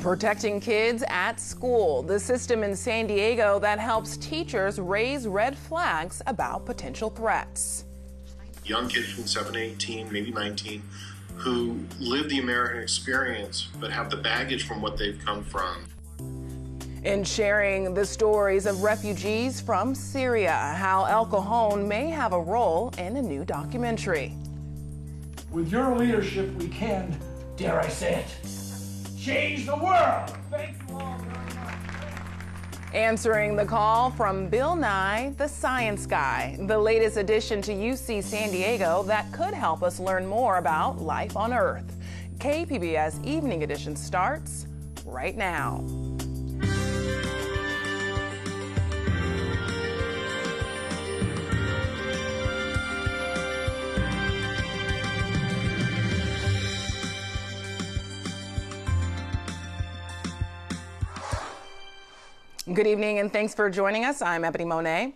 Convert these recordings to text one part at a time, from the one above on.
Protecting kids at school, the system in San Diego that helps teachers raise red flags about potential threats. Young kids from 7 to 18, maybe 19, who live the American experience but have the baggage from what they've come from. In sharing the stories of refugees from Syria, how El Cajon may have a role in a new documentary. With your leadership, we can, dare I say it, change the world. Thank you all very much. Answering the call from Bill Nye, the Science Guy, the latest addition to UC San Diego that could help us learn more about life on Earth. KPBS Evening Edition starts right now. Good evening and thanks for joining us. I'm Ebony Monet.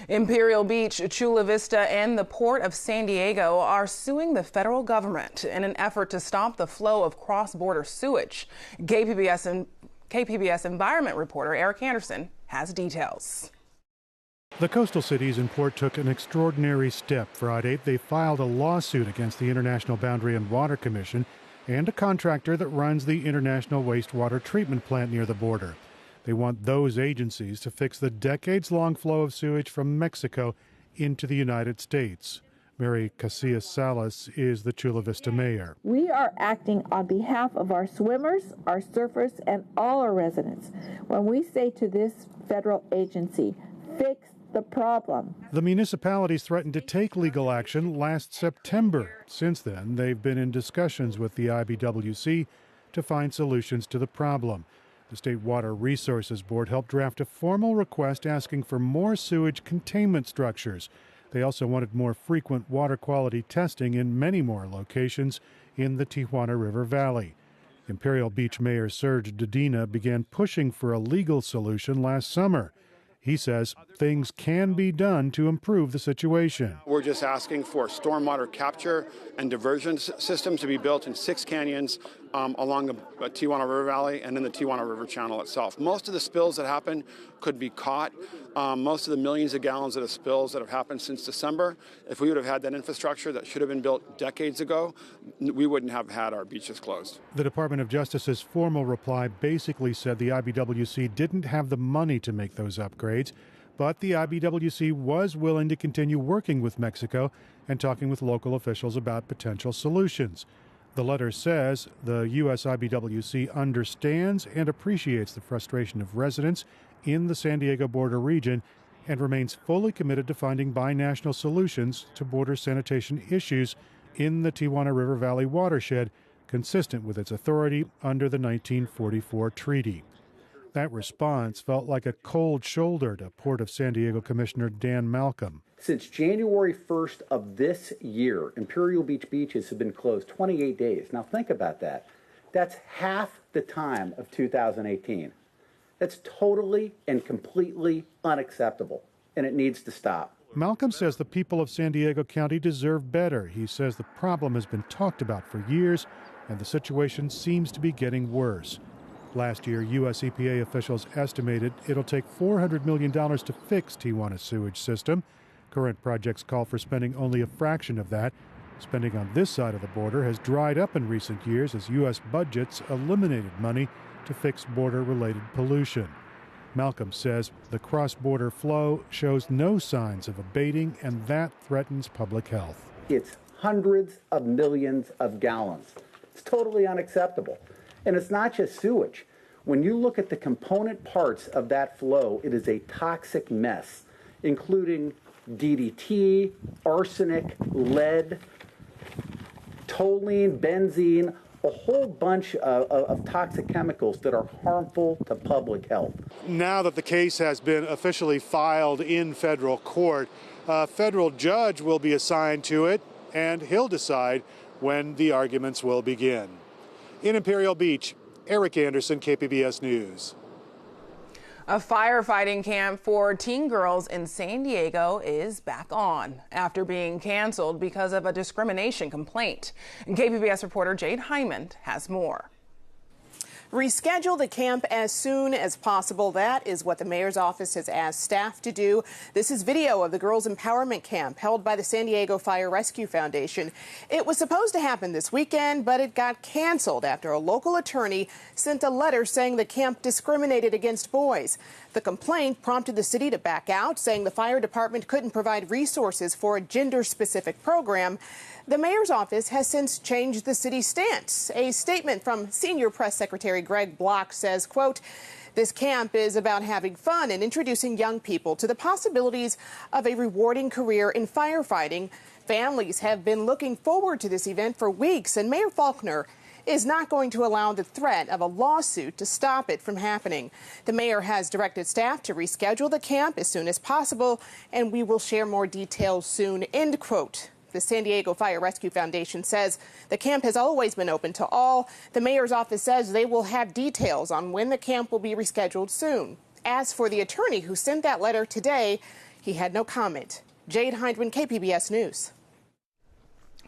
Imperial Beach, Chula Vista, and the Port of San Diego are suing the federal government in an effort to stop the flow of cross-border sewage. KPBS environment reporter Eric Anderson has details. The coastal cities and port took an extraordinary step Friday. They filed a lawsuit against the International Boundary and Water Commission and a contractor that runs the International Wastewater Treatment Plant near the border. They want those agencies to fix the decades-long flow of sewage from Mexico into the United States. Mary Casillas Salas is the Chula Vista mayor. We are acting on behalf of our swimmers, our surfers, and all our residents when we say to this federal agency, fix the problem. The municipalities threatened to take legal action last September. Since then, they've been in discussions with the IBWC to find solutions to the problem. The State Water Resources Board helped draft a formal request asking for more sewage containment structures. They also wanted more frequent water quality testing in many more locations in the Tijuana River Valley. Imperial Beach Mayor Serge Dedina began pushing for a legal solution last summer. He says things can be done to improve the situation. We're just asking for stormwater capture and diversion systems to be built in 6 canyons along the Tijuana River Valley and in the Tijuana River Channel itself. Most of the spills that happen could be caught. Most of the millions of gallons of spills that have happened since December, if we would have had that infrastructure that should have been built decades ago, we wouldn't have had our beaches closed. The Department of Justice's formal reply basically said the IBWC didn't have the money to make those upgrades, but the IBWC was willing to continue working with Mexico and talking with local officials about potential solutions. The letter says the U.S. IBWC understands and appreciates the frustration of residents in the San Diego border region and remains fully committed to finding binational solutions to border sanitation issues in the Tijuana River Valley watershed, consistent with its authority under the 1944 treaty. That response felt like a cold shoulder to Port of San Diego Commissioner Dan Malcolm. Since January 1st of this year, Imperial Beach beaches have been closed 28 days. Now think about that. That's half the time of 2018. That's totally and completely unacceptable, and it needs to stop. Malcolm says the people of San Diego County deserve better. He says the problem has been talked about for years, and the situation seems to be getting worse. Last year, U.S. EPA officials estimated it'll take $400 million to fix Tijuana's sewage system. Current projects call for spending only a fraction of that. Spending on this side of the border has dried up in recent years as U.S. budgets eliminated money to fix border-related pollution. Malcolm says the cross-border flow shows no signs of abating, and that threatens public health. It's hundreds of millions of gallons. It's totally unacceptable. And it's not just sewage. When you look at the component parts of that flow, it is a toxic mess, including DDT, arsenic, lead, toluene, benzene, a whole bunch of toxic chemicals that are harmful to public health. Now that the case has been officially filed in federal court, a federal judge will be assigned to it, and he'll decide when the arguments will begin. In Imperial Beach, Eric Anderson, KPBS News. A firefighting camp for teen girls in San Diego is back on after being canceled because of a discrimination complaint. KPBS reporter Jade Hyman has more. Reschedule the camp as soon as possible. That is what the mayor's office has asked staff to do. This is video of the Girls Empowerment Camp held by the San Diego Fire Rescue Foundation. It was supposed to happen this weekend, but it got canceled after a local attorney sent a letter saying the camp discriminated against boys. The complaint prompted the city to back out, saying the fire department couldn't provide resources for a gender-specific program. The mayor's office has since changed the city's stance. A statement from Senior Press Secretary Greg Block says, quote, "This camp is about having fun and introducing young people to the possibilities of a rewarding career in firefighting. Families have been looking forward to this event for weeks, and Mayor Faulkner is not going to allow the threat of a lawsuit to stop it from happening. The mayor has directed staff to reschedule the camp as soon as possible, and we will share more details soon," end quote. The San Diego Fire Rescue Foundation says the camp has always been open to all. The mayor's office says they will have details on when the camp will be rescheduled soon. As for the attorney who sent that letter today, he had no comment. Jade Hindman, KPBS News.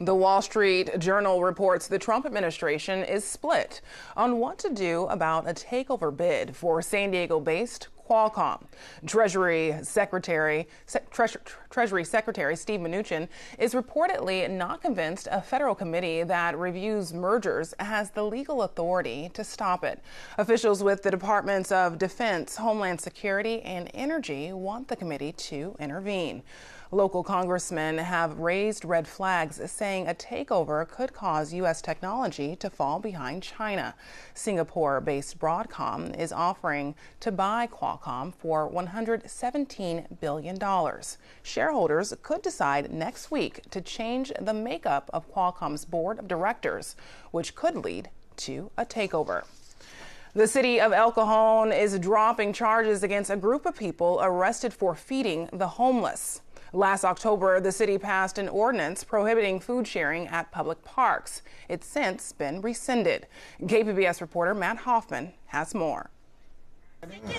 The Wall Street Journal reports the Trump administration is split on what to do about a takeover bid for San Diego-based Qualcomm. Treasury Secretary Steve Mnuchin is reportedly not convinced a federal committee that reviews mergers has the legal authority to stop it. Officials with the Departments of Defense, Homeland Security, and Energy want the committee to intervene. Local congressmen have raised red flags, saying a takeover could cause U.S. technology to fall behind China. Singapore-based Broadcom is offering to buy Qualcomm for $117 billion. Shareholders could decide next week to change the makeup of Qualcomm's board of directors, which could lead to a takeover. The city of El Cajon is dropping charges against a group of people arrested for feeding the homeless. Last October, the city passed an ordinance prohibiting food sharing at public parks. It's since been rescinded. KPBS reporter Matt Hoffman has more.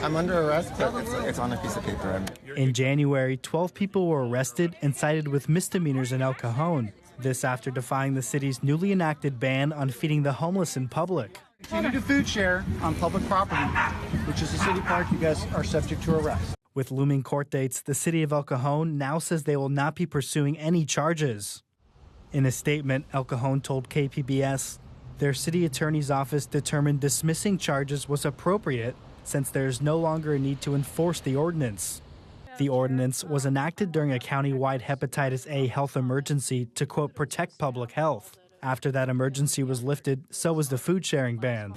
I'm under arrest, but it's on a piece of paper. In January, 12 people were arrested and cited with misdemeanors in El Cajon. This after defying the city's newly enacted ban on feeding the homeless in public. Continue to food share on public property, which is a city park, you guys are subject to arrest. With looming court dates, the city of El Cajon now says they will not be pursuing any charges. In a statement, El Cajon told KPBS their city attorney's office determined dismissing charges was appropriate since there is no longer a need to enforce the ordinance. The ordinance was enacted during a county-wide hepatitis A health emergency to, quote, protect public health. After that emergency was lifted, so was the food sharing ban.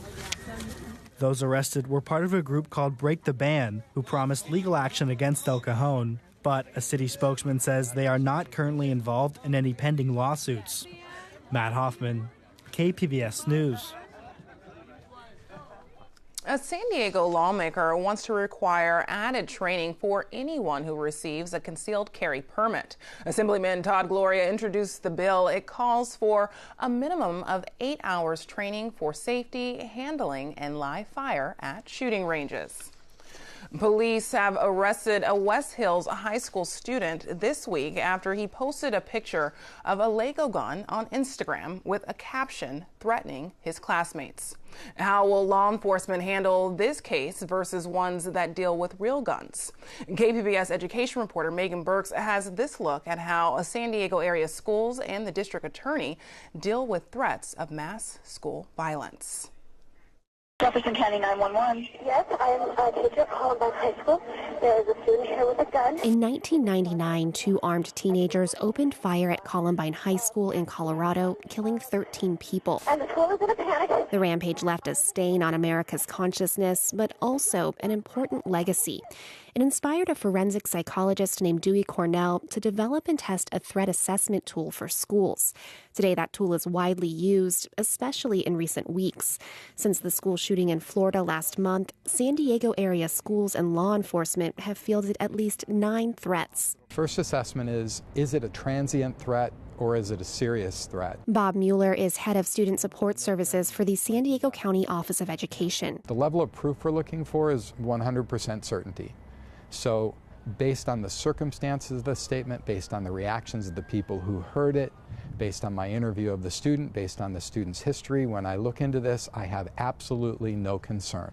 Those arrested were part of a group called Break the Ban, who promised legal action against El Cajon, but a city spokesman says they are not currently involved in any pending lawsuits. Matt Hoffman, KPBS News. A San Diego lawmaker wants to require added training for anyone who receives a concealed carry permit. Assemblyman Todd Gloria introduced the bill. It calls for a minimum of 8 hours training for safety, handling, and live fire at shooting ranges. Police have arrested a West Hills high school student this week after he posted a picture of a Lego gun on Instagram with a caption threatening his classmates. How will law enforcement handle this case versus ones that deal with real guns? KPBS education reporter Megan Burks has this look at how San Diego area schools and the district attorney deal with threats of mass school violence. Jefferson County 911. Yes, I am a teacher at Columbine High School. There is a student here with a gun. In 1999, 2 armed teenagers opened fire at Columbine High School in Colorado, killing 13 people. And the school is in a panic. The rampage left a stain on America's consciousness, but also an important legacy. It inspired a forensic psychologist named Dewey Cornell to develop and test a threat assessment tool for schools. Today, that tool is widely used, especially in recent weeks. Since the school shooting in Florida last month, San Diego area schools and law enforcement have fielded at least 9 threats. First assessment is it a transient threat or is it a serious threat? Bob Mueller is head of student support services for the San Diego County Office of Education. The level of proof we're looking for is 100% certainty. So based on the circumstances of the statement, based on the reactions of the people who heard it, based on my interview of the student, based on the student's history, when I look into this, I have absolutely no concern.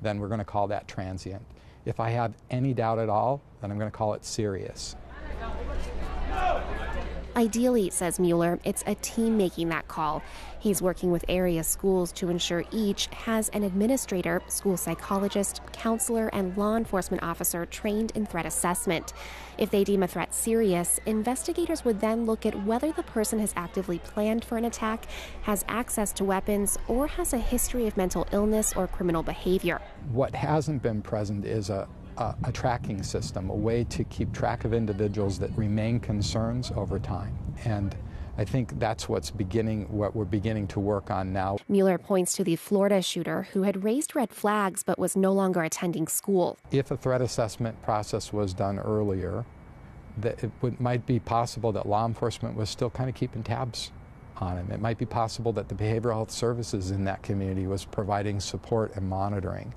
Then we're going to call that transient. If I have any doubt at all, then I'm going to call it serious. Ideally, says Mueller, it's a team making that call. He's working with area schools to ensure each has an administrator, school psychologist, counselor, and law enforcement officer trained in threat assessment. If they deem a threat serious, investigators would then look at whether the person has actively planned for an attack, has access to weapons, or has a history of mental illness or criminal behavior. What hasn't been present is a tracking system, a way to keep track of individuals that remain concerns over time. And I think that's what we're beginning to work on now. Mueller points to the Florida shooter who had raised red flags but was no longer attending school. If a threat assessment process was done earlier, might be possible that law enforcement was still kind of keeping tabs on him. It might be possible that the behavioral health services in that community was providing support and monitoring.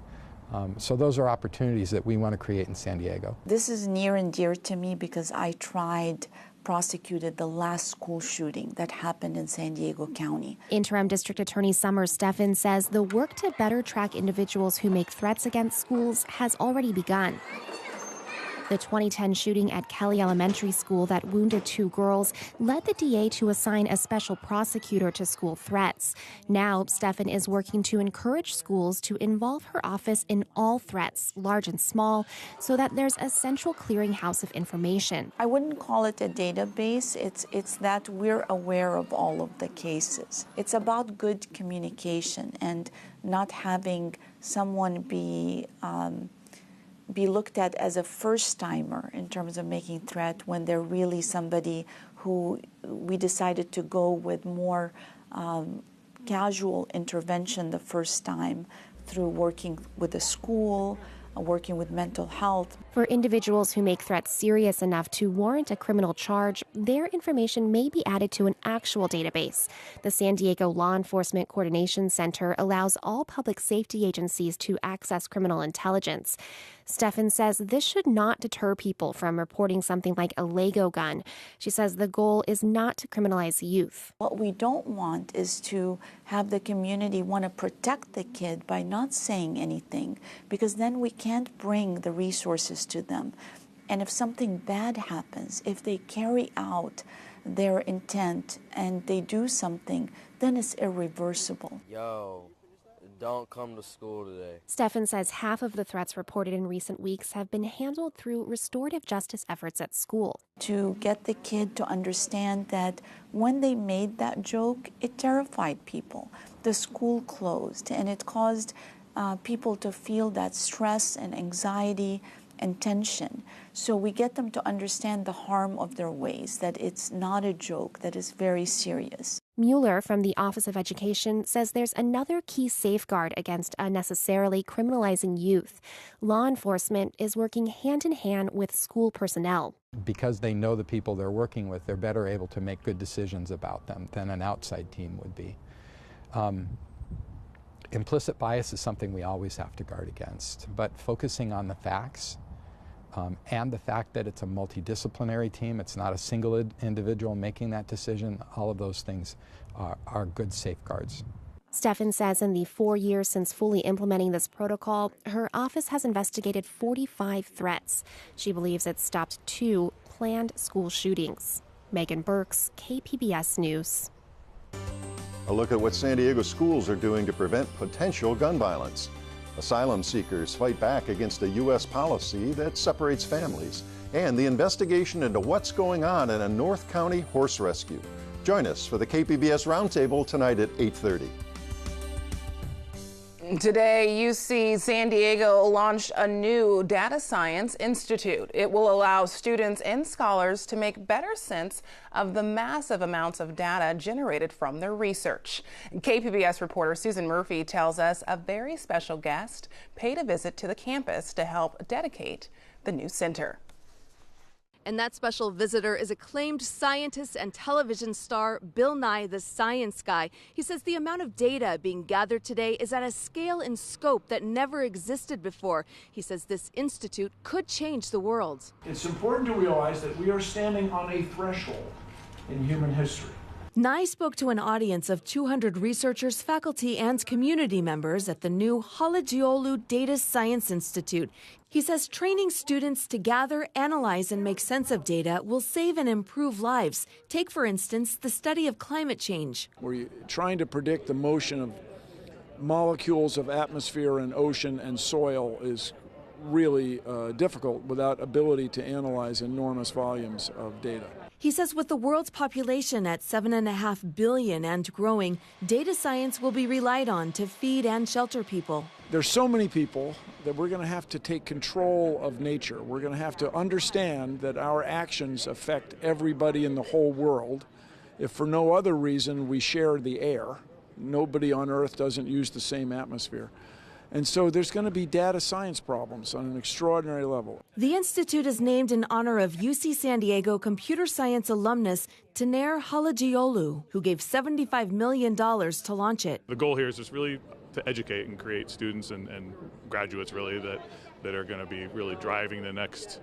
So those are opportunities that we want to create in San Diego. This is near and dear to me because I prosecuted the last school shooting that happened in San Diego County. Interim District Attorney Summer Steffen says the work to better track individuals who make threats against schools has already begun. The 2010 shooting at Kelly Elementary School that wounded 2 girls led the DA to assign a special prosecutor to school threats. Now, Steffen is working to encourage schools to involve her office in all threats, large and small, so that there's a central clearinghouse of information. I wouldn't call it a database. It's that we're aware of all of the cases. It's about good communication and not having someone be looked at as a first-timer in terms of making threat when they're really somebody who we decided to go with more casual intervention the first time through working with the school, working with mental health. For individuals who make threats serious enough to warrant a criminal charge, their information may be added to an actual database. The San Diego Law Enforcement Coordination Center allows all public safety agencies to access criminal intelligence. Steffen says this should not deter people from reporting something like a Lego gun. She says the goal is not to criminalize youth. What we don't want is to have the community want to protect the kid by not saying anything, because then we can't bring the resources to them. And if something bad happens, if they carry out their intent and they do something, then it's irreversible. Don't come to school today. Steffen says half of the threats reported in recent weeks have been handled through restorative justice efforts at school. To get the kid to understand that when they made that joke, it terrified people. The school closed, and it caused people to feel that stress and anxiety and tension. So we get them to understand the harm of their ways, that it's not a joke, that is very serious. Mueller from the Office of Education says there's another key safeguard against unnecessarily criminalizing youth. Law enforcement is working hand in hand with school personnel. Because they know the people they're working with, they're better able to make good decisions about them than an outside team would be. Implicit bias is something we always have to guard against, but focusing on the facts and the fact that it's a multidisciplinary team, it's not a single individual making that decision, all of those things are good safeguards. Steffen says in the 4 years since fully implementing this protocol, her office has investigated 45 threats. She believes it's stopped 2 planned school shootings. Megan Burks, KPBS News. A look at what San Diego schools are doing to prevent potential gun violence. Asylum seekers fight back against a U.S. policy that separates families, and the investigation into what's going on in a North County horse rescue. Join us for the KPBS Roundtable tonight at 8:30. Today, UC San Diego launched a new Data Science Institute. It will allow students and scholars to make better sense of the massive amounts of data generated from their research. KPBS reporter Susan Murphy tells us a very special guest paid a visit to the campus to help dedicate the new center. And that special visitor is acclaimed scientist and television star Bill Nye, the Science Guy. He says the amount of data being gathered today is at a scale and scope that never existed before. He says this institute could change the world. It's important to realize that we are standing on a threshold in human history. Nye spoke to an audience of 200 researchers, faculty, and community members at the new Halajiolu Data Science Institute. He says training students to gather, analyze, and make sense of data will save and improve lives. Take, for instance, the study of climate change. We're trying to predict the motion of molecules of atmosphere and ocean and soil is really difficult without ability to analyze enormous volumes of data. He says with the world's population at 7.5 billion and growing, data science will be relied on to feed and shelter people. There's so many people that we're going to have to take control of nature. We're going to have to understand that our actions affect everybody in the whole world. If for no other reason we share the air, nobody on Earth doesn't use the same atmosphere. And so there's going to be data science problems on an extraordinary level. The institute is named in honor of UC San Diego computer science alumnus Taner Halajiolu, who gave $75 million to launch it. The goal here is just really to educate and create students and graduates really that are going to be really driving the next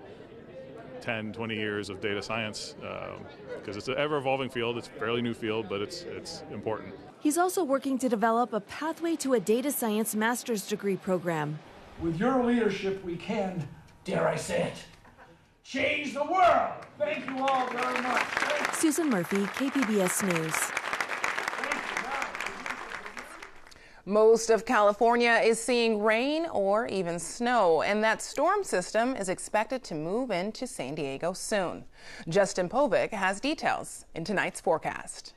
10, 20 years of data science, because it's an ever-evolving field. It's a fairly new field, but it's important. He's also working to develop a pathway to a data science master's degree program. With your leadership, we can, dare I say it, change the world. Thank you all very much. Susan Murphy, KPBS News. Most of California is seeing rain or even snow, and that storm system is expected to move into San Diego soon. Justin Povic has details in tonight's forecast.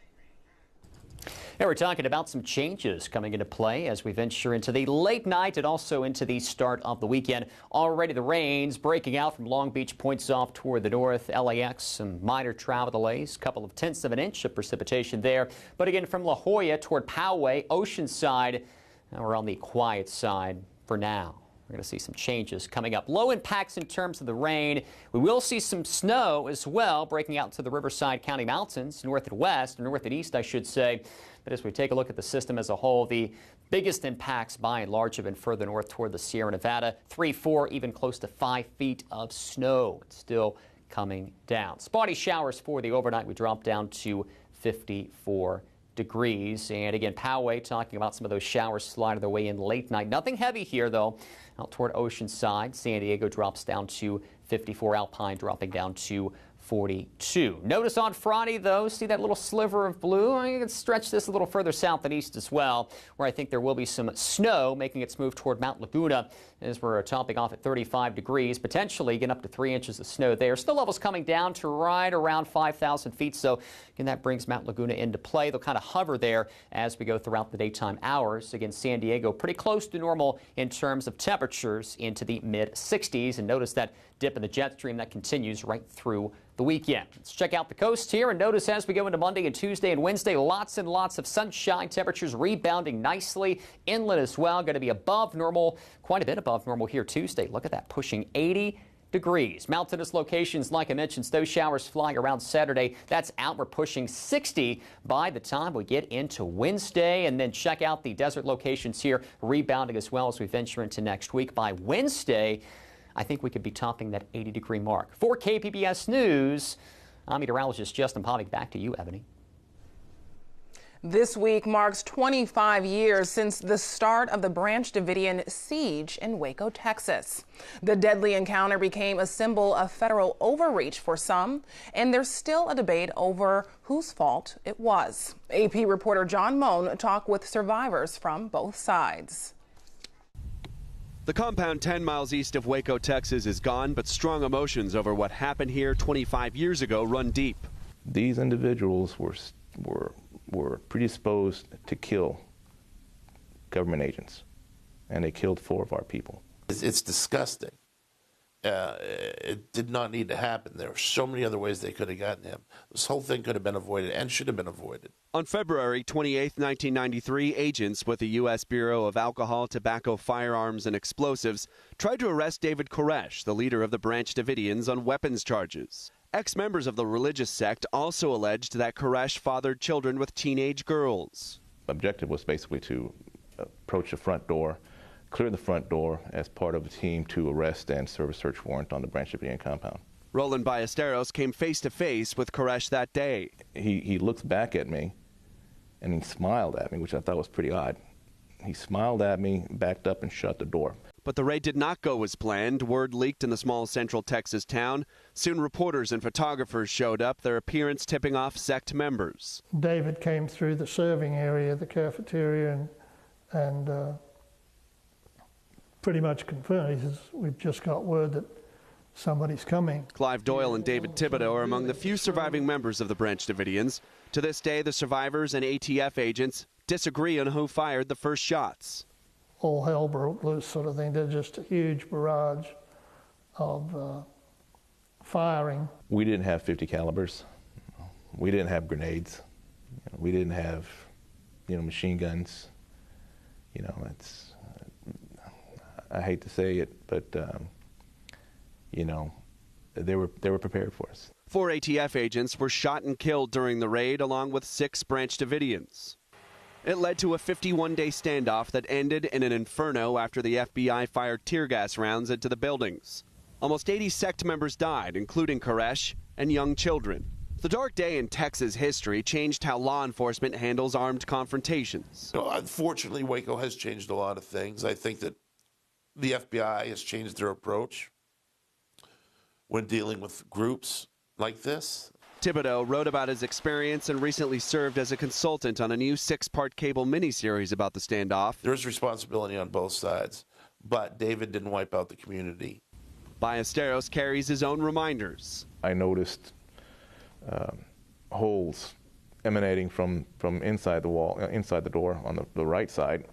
And we're talking about some changes coming into play as we venture into the late night and also into the start of the weekend. Already the rains breaking out from Long Beach points off toward the north. LAX, some minor travel delays, a couple of tenths of an inch of precipitation there. But again, from La Jolla toward Poway, Oceanside, now we're on the quiet side for now. We're going to see some changes coming up. Low impacts in terms of the rain. We will see some snow as well, breaking out to the Riverside County Mountains, north and west, or north and east, I should say. But as we take a look at the system as a whole, the biggest impacts by and large have been further north toward the Sierra Nevada. 3, 4, even close to 5 feet of snow. It's still coming down. Spotty showers for the overnight. We drop down to 54 degrees. And again, Poway talking about some of those showers sliding their way in late night. Nothing heavy here, though. Out toward Oceanside, San Diego drops down to 54. Alpine dropping down to 42. Notice on Friday, though, see that little sliver of blue? I can stretch this a little further south and east as well, where I think there will be some snow making its move toward Mount Laguna as we're topping off at 35 degrees, potentially getting up to 3 inches of snow there. Snow levels coming down to right around 5,000 feet, so again, that brings Mount Laguna into play. They'll kind of hover there as we go throughout the daytime hours. Again, San Diego pretty close to normal in terms of temperatures into the mid-60s, and notice that dip in the jet stream that continues right through the weekend. Let's check out the coast here and notice as we go into Monday and Tuesday and Wednesday, lots and lots of sunshine. Temperatures rebounding nicely. Inland as well, going to be above normal, quite a bit above normal here Tuesday. Look at that, pushing 80 degrees. Mountainous locations, like I mentioned, snow showers flying around Saturday. That's out. We're pushing 60 by the time we get into Wednesday. And then check out the desert locations here, rebounding as well as we venture into next week. By Wednesday, I think we could be topping that 80-degree mark. For KPBS News, I'm meteorologist Justin Povic. Back to you, Ebony. This week marks 25 years since the start of the Branch Davidian siege in Waco, Texas. The deadly encounter became a symbol of federal overreach for some, and there's still a debate over whose fault it was. AP reporter John Moan talked with survivors from both sides. The compound 10 miles east of Waco, Texas is gone, but strong emotions over what happened here 25 years ago run deep. These individuals were predisposed to kill government agents, and they killed 4 of our people. It's disgusting. It did not need to happen. There were so many other ways they could have gotten him. This whole thing could have been avoided and should have been avoided. On February 28, 1993, agents with the U.S. Bureau of Alcohol, Tobacco, Firearms, and Explosives tried to arrest David Koresh, the leader of the Branch Davidians, on weapons charges. Ex-members of the religious sect also alleged that Koresh fathered children with teenage girls. The objective was basically to approach the front door, clear the front door as part of a team to arrest and serve a search warrant on the Branch Davidian compound. Roland Ballesteros came face-to-face with Koresh that day. He looks back at me, and he smiled at me, which I thought was pretty odd. He smiled at me, backed up, and shut the door. But the raid did not go as planned. Word leaked in the small central Texas town. Soon reporters and photographers showed up, their appearance tipping off sect members. David came through the serving area, the cafeteria, and pretty much confirmed. He says, "We've just got word that somebody's coming." Clive Doyle and David Thibodeau are among the few surviving members of the Branch Davidians. To this day, the survivors and ATF agents disagree on who fired the first shots. All hell broke loose, sort of thing. There's just a huge barrage of firing. We didn't have 50 calibers. We didn't have grenades. We didn't have, machine guns. It's. I hate to say it, but they were prepared for us. 4 ATF agents were shot and killed during the raid, along with 6 Branch Davidians. It led to a 51-day standoff that ended in an inferno after the FBI fired tear gas rounds into the buildings. Almost 80 sect members died, including Koresh and young children. The dark day in Texas history changed how law enforcement handles armed confrontations. Unfortunately, Waco has changed a lot of things. I think that the FBI has changed their approach when dealing with groups like this. Thibodeau wrote about his experience and recently served as a consultant on a new 6-part cable miniseries about the standoff. There's responsibility on both sides, but David didn't wipe out the community. Ballesteros carries his own reminders. I noticed holes emanating from inside the wall, inside the door on the right side,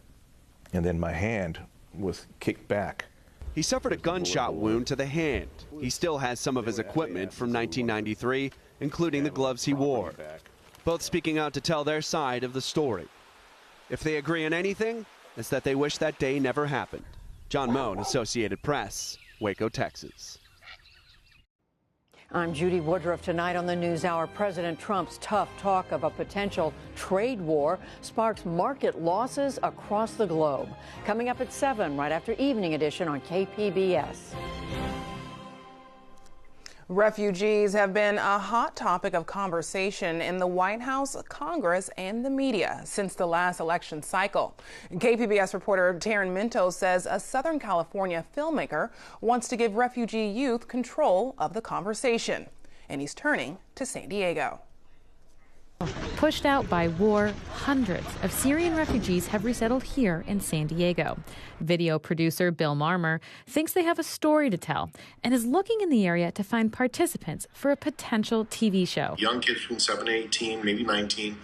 and then my hand was kicked back. He suffered a gunshot wound to the hand. He still has some of his equipment from 1993, including the gloves he wore. Both speaking out to tell their side of the story. If they agree on anything, it's that they wish that day never happened. John Moan, Associated Press, Waco, Texas. I'm Judy Woodruff. Tonight on the NewsHour, President Trump's tough talk of a potential trade war sparks market losses across the globe. Coming up at 7, right after Evening Edition on KPBS. Refugees have been a hot topic of conversation in the White House, Congress, and the media since the last election cycle. KPBS reporter Taryn Minto says a Southern California filmmaker wants to give refugee youth control of the conversation, and he's turning to San Diego. Pushed out by war, hundreds of Syrian refugees have resettled here in San Diego. Video producer Bill Marmer thinks they have a story to tell and is looking in the area to find participants for a potential TV show. Young kids between 7 and 18, maybe 19,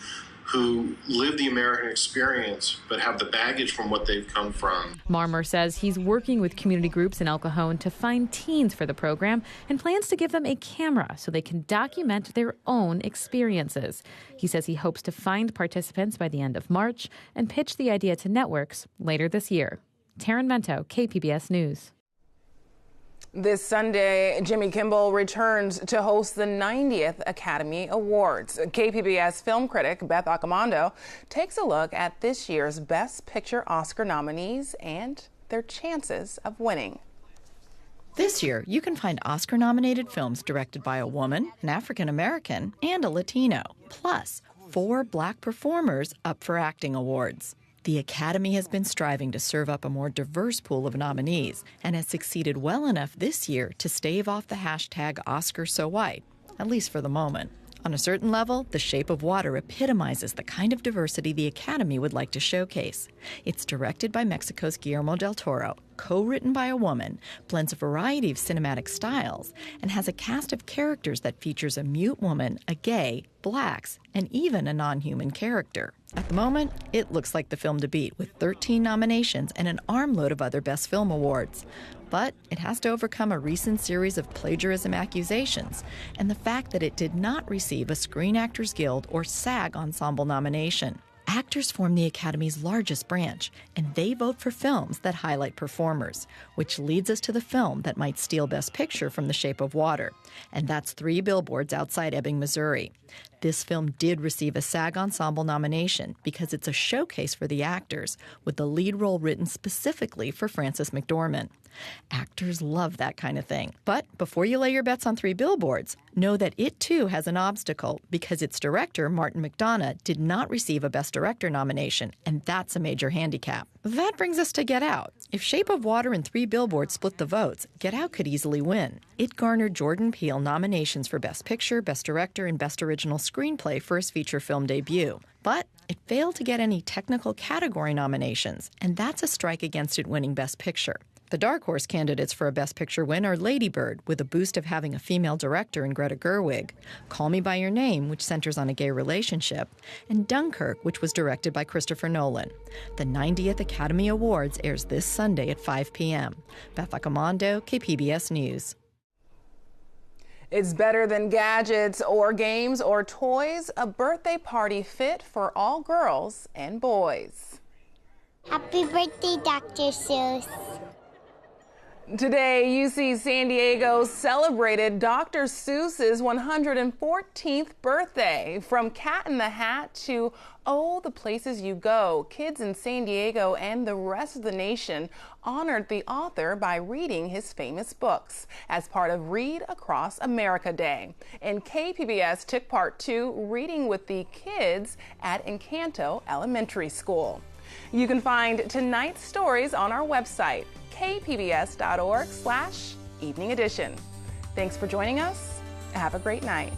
who live the American experience but have the baggage from what they've come from. Marmer says he's working with community groups in El Cajon to find teens for the program and plans to give them a camera so they can document their own experiences. He says he hopes to find participants by the end of March and pitch the idea to networks later this year. Taryn Mento, KPBS News. This Sunday, Jimmy Kimmel returns to host the 90th Academy Awards. KPBS film critic Beth Accomando takes a look at this year's Best Picture Oscar nominees and their chances of winning. This year, you can find Oscar-nominated films directed by a woman, an African-American, and a Latino, plus 4 Black performers up for acting awards. The Academy has been striving to serve up a more diverse pool of nominees and has succeeded well enough this year to stave off the hashtag #OscarSoWhite, at least for the moment. On a certain level, The Shape of Water epitomizes the kind of diversity the Academy would like to showcase. It's directed by Mexico's Guillermo del Toro, co-written by a woman, blends a variety of cinematic styles, and has a cast of characters that features a mute woman, a gay, blacks, and even a non-human character. At the moment, it looks like the film to beat, with 13 nominations and an armload of other Best Film awards. But it has to overcome a recent series of plagiarism accusations and the fact that it did not receive a Screen Actors Guild or SAG Ensemble nomination. Actors form the Academy's largest branch, and they vote for films that highlight performers, which leads us to the film that might steal Best Picture from The Shape of Water, and that's 3 Billboards Outside Ebbing, Missouri. This film did receive a SAG Ensemble nomination because it's a showcase for the actors, with the lead role written specifically for Frances McDormand. Actors love that kind of thing. But before you lay your bets on 3 billboards, know that it too has an obstacle because its director, Martin McDonagh, did not receive a Best Director nomination, and that's a major handicap. That brings us to Get Out. If Shape of Water and 3 billboards split the votes, Get Out could easily win. It garnered Jordan Peele nominations for Best Picture, Best Director, and Best Original Screenplay for his feature film debut. But it failed to get any technical category nominations, and that's a strike against it winning Best Picture. The dark horse candidates for a Best Picture win are Lady Bird, with a boost of having a female director in Greta Gerwig, Call Me By Your Name, which centers on a gay relationship, and Dunkirk, which was directed by Christopher Nolan. The 90th Academy Awards airs this Sunday at 5 p.m. Beth Accomando, KPBS News. It's better than gadgets or games or toys, a birthday party fit for all girls and boys. Happy birthday, Dr. Seuss. Today, UC San Diego celebrated Dr. Seuss's 114th birthday. From Cat in the Hat to Oh, the Places You Go, kids in San Diego and the rest of the nation honored the author by reading his famous books as part of Read Across America Day. And KPBS took part to reading with the kids at Encanto Elementary School. You can find tonight's stories on our website, kpbs.org/evening edition. Thanks for joining us. Have a great night.